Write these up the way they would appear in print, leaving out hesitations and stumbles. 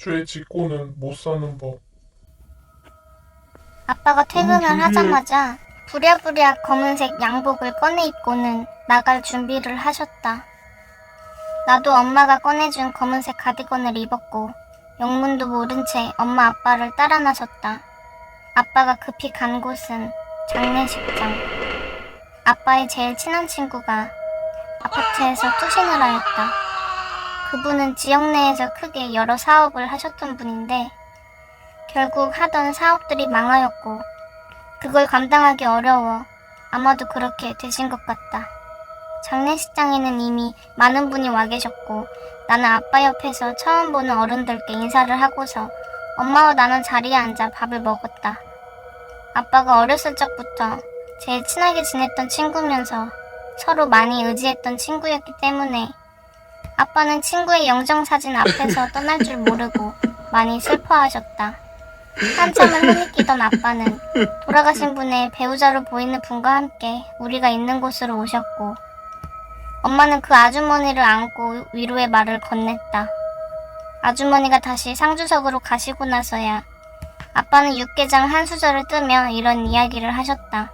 죄 짓고는 못 사는 법. 아빠가 퇴근을 준비해. 하자마자 부랴부랴 검은색 양복을 꺼내 입고는 나갈 준비를 하셨다. 나도 엄마가 꺼내준 검은색 가디건을 입었고 영문도 모른 채 엄마 아빠를 따라 나섰다. 아빠가 급히 간 곳은 장례식장. 아빠의 제일 친한 친구가 아파트에서 투신을 하였다. 그분은 지역 내에서 크게 여러 사업을 하셨던 분인데 결국 하던 사업들이 망하였고 그걸 감당하기 어려워 아마도 그렇게 되신 것 같다. 장례식장에는 이미 많은 분이 와 계셨고 나는 아빠 옆에서 처음 보는 어른들께 인사를 하고서 엄마와 나는 자리에 앉아 밥을 먹었다. 아빠가 어렸을 적부터 제일 친하게 지냈던 친구면서 서로 많이 의지했던 친구였기 때문에 아빠는 친구의 영정사진 앞에서 떠날 줄 모르고 많이 슬퍼하셨다. 한참을 흐느끼던 아빠는 돌아가신 분의 배우자로 보이는 분과 함께 우리가 있는 곳으로 오셨고 엄마는 그 아주머니를 안고 위로의 말을 건넸다. 아주머니가 다시 상주석으로 가시고 나서야 아빠는 육개장 한 수저를 뜨며 이런 이야기를 하셨다.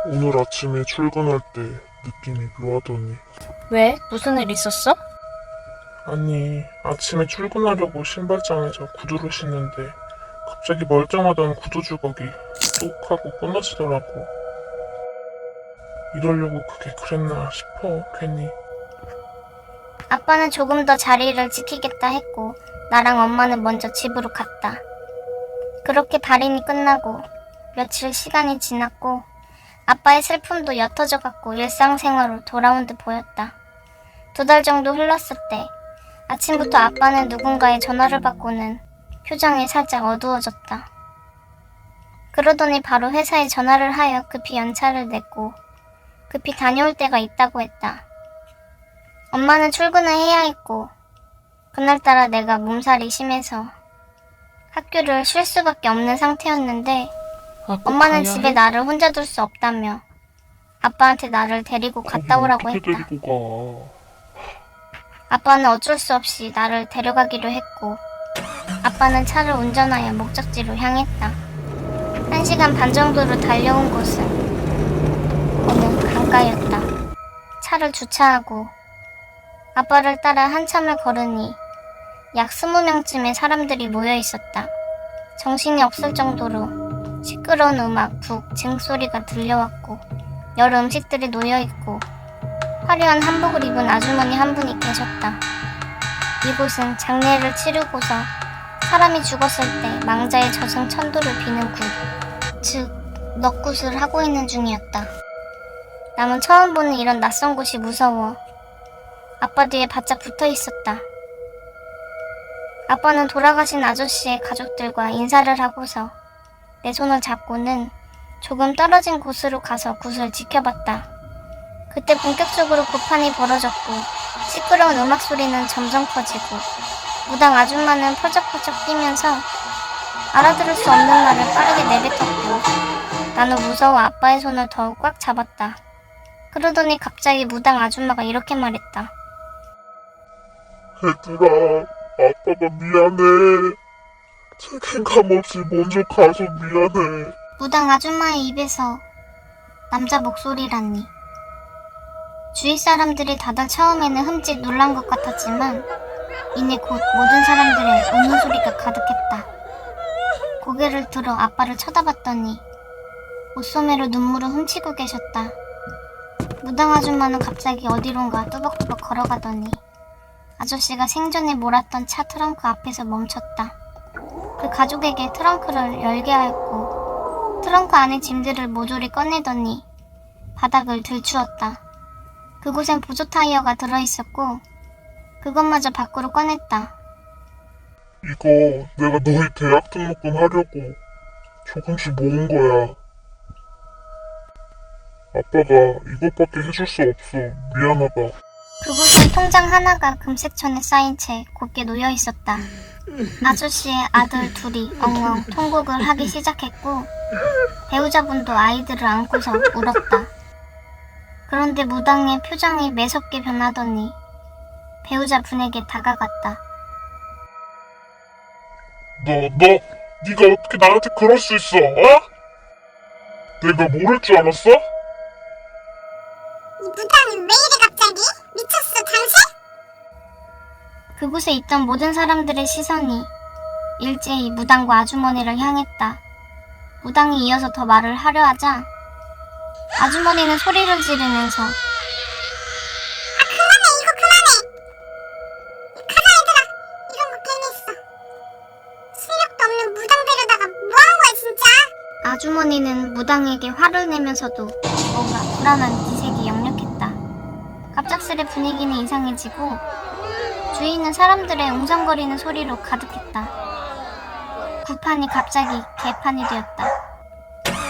오늘 아침에 출근할 때 느낌이 묘하더니. 왜? 무슨 일 있었어? 아니, 아침에 출근하려고 신발장에서 구두를 신는데 갑자기 멀쩡하던 구두 주걱이 뚝 하고 끊어지더라고. 이러려고 그게 그랬나 싶어, 괜히. 아빠는 조금 더 자리를 지키겠다 했고 나랑 엄마는 먼저 집으로 갔다. 그렇게 발인이 끝나고 며칠 시간이 지났고 아빠의 슬픔도 옅어져 갔고 일상생활로 돌아온 듯 보였다. 2달 정도 흘렀을 때 아침부터 아빠는 누군가의 전화를 받고는 표정이 살짝 어두워졌다. 그러더니 바로 회사에 전화를 하여 급히 연차를 냈고 급히 다녀올 때가 있다고 했다. 엄마는 출근을 해야 했고 그날따라 내가 몸살이 심해서 학교를 쉴 수밖에 없는 상태였는데 엄마는 집에 나를 혼자 둘 수 없다며 아빠한테 나를 데리고 갔다 오라고 했다. 데리고 가. 아빠는 어쩔 수 없이 나를 데려가기로 했고 아빠는 차를 운전하여 목적지로 향했다. 1시간 반 정도로 달려온 곳은 어느 강가였다. 차를 주차하고 아빠를 따라 한참을 걸으니 약 20명쯤의 사람들이 모여 있었다. 정신이 없을 정도로 시끄러운 음악, 북, 징소리가 들려왔고 여러 음식들이 놓여있고 화려한 한복을 입은 아주머니 한 분이 계셨다. 이곳은 장례를 치르고서 사람이 죽었을 때 망자의 저승 천도를 비는 굿, 즉 넋굿을 하고 있는 중이었다. 남은 처음 보는 이런 낯선 곳이 무서워 아빠 뒤에 바짝 붙어 있었다. 아빠는 돌아가신 아저씨의 가족들과 인사를 하고서 내 손을 잡고는 조금 떨어진 곳으로 가서 굿을 지켜봤다. 그때 본격적으로 고판이 벌어졌고 시끄러운 음악 소리는 점점 커지고 무당 아줌마는 펄쩍펄쩍 뛰면서 알아들을 수 없는 말을 빠르게 내뱉었고 나는 무서워 아빠의 손을 더욱 꽉 잡았다. 그러더니 갑자기 무당 아줌마가 이렇게 말했다. 얘들아, 아빠가 미안해. 책임감 없이 먼저 가서 미안해. 무당 아줌마의 입에서 남자 목소리라니. 주위 사람들이 다들 처음에는 흠칫 놀란 것 같았지만 이내 곧 모든 사람들의 웃는 소리가 가득했다. 고개를 들어 아빠를 쳐다봤더니 옷소매로 눈물을 훔치고 계셨다. 무당 아줌마는 갑자기 어디론가 뚜벅뚜벅 걸어가더니 아저씨가 생전에 몰았던 차 트렁크 앞에서 멈췄다. 그 가족에게 트렁크를 열게 하였고 트렁크 안의 짐들을 모조리 꺼내더니 바닥을 들추었다. 그곳엔 보조 타이어가 들어있었고 그것마저 밖으로 꺼냈다. 이거 내가 너희 대학 등록금 하려고 조금씩 모은 거야. 아빠가 이것밖에 해줄 수 없어. 미안하다. 그곳엔 통장 하나가 금색천에 쌓인 채 곱게 놓여 있었다. 아저씨의 아들 둘이 엉엉 통곡을 하기 시작했고 배우자분도 아이들을 안고서 울었다. 그런데 무당의 표정이 매섭게 변하더니 배우자분에게 다가갔다. 네가 어떻게 나한테 그럴 수 있어, 어? 내가 모를 줄 알았어? 이 무당은 왜 이래 갑자기? 미쳤어 당신? 그곳에 있던 모든 사람들의 시선이 일제히 무당과 아주머니를 향했다. 무당이 이어서 더 말을 하려 하자 아주머니는 소리를 지르면서 그만해 이거 그만해. 가자 얘들아. 이런 거 괜히 했어. 실력도 없는 무당 데려다가 뭐 한 거야 진짜? 아주머니는 무당에게 화를 내면서도 뭔가 불안한 기색이 역력했다. 갑작스레 분위기는 이상해지고 주위는 사람들의 웅성거리는 소리로 가득했다. 구판이 갑자기 개판이 되었다.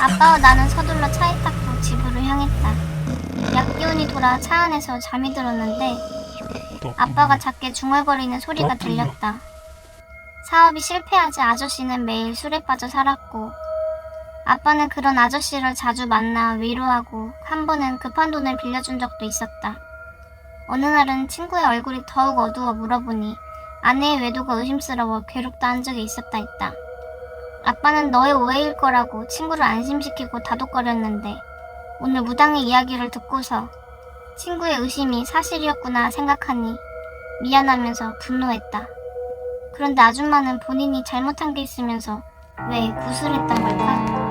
아빠와 나는 서둘러 차에 탔고 집으로 향했다. 약기운이 돌아 차 안에서 잠이 들었는데 아빠가 작게 중얼거리는 소리가 들렸다. 사업이 실패하자 아저씨는 매일 술에 빠져 살았고 아빠는 그런 아저씨를 자주 만나 위로하고 한 번은 급한 돈을 빌려준 적도 있었다. 어느 날은 친구의 얼굴이 더욱 어두워 물어보니 아내의 외도가 의심스러워 괴롭다 한 적이 있었다 했다. 아빠는 너의 오해일 거라고 친구를 안심시키고 다독거렸는데 오늘 무당의 이야기를 듣고서 친구의 의심이 사실이었구나 생각하니 미안하면서 분노했다. 그런데 아줌마는 본인이 잘못한 게 있으면서 왜 구술했던 걸까?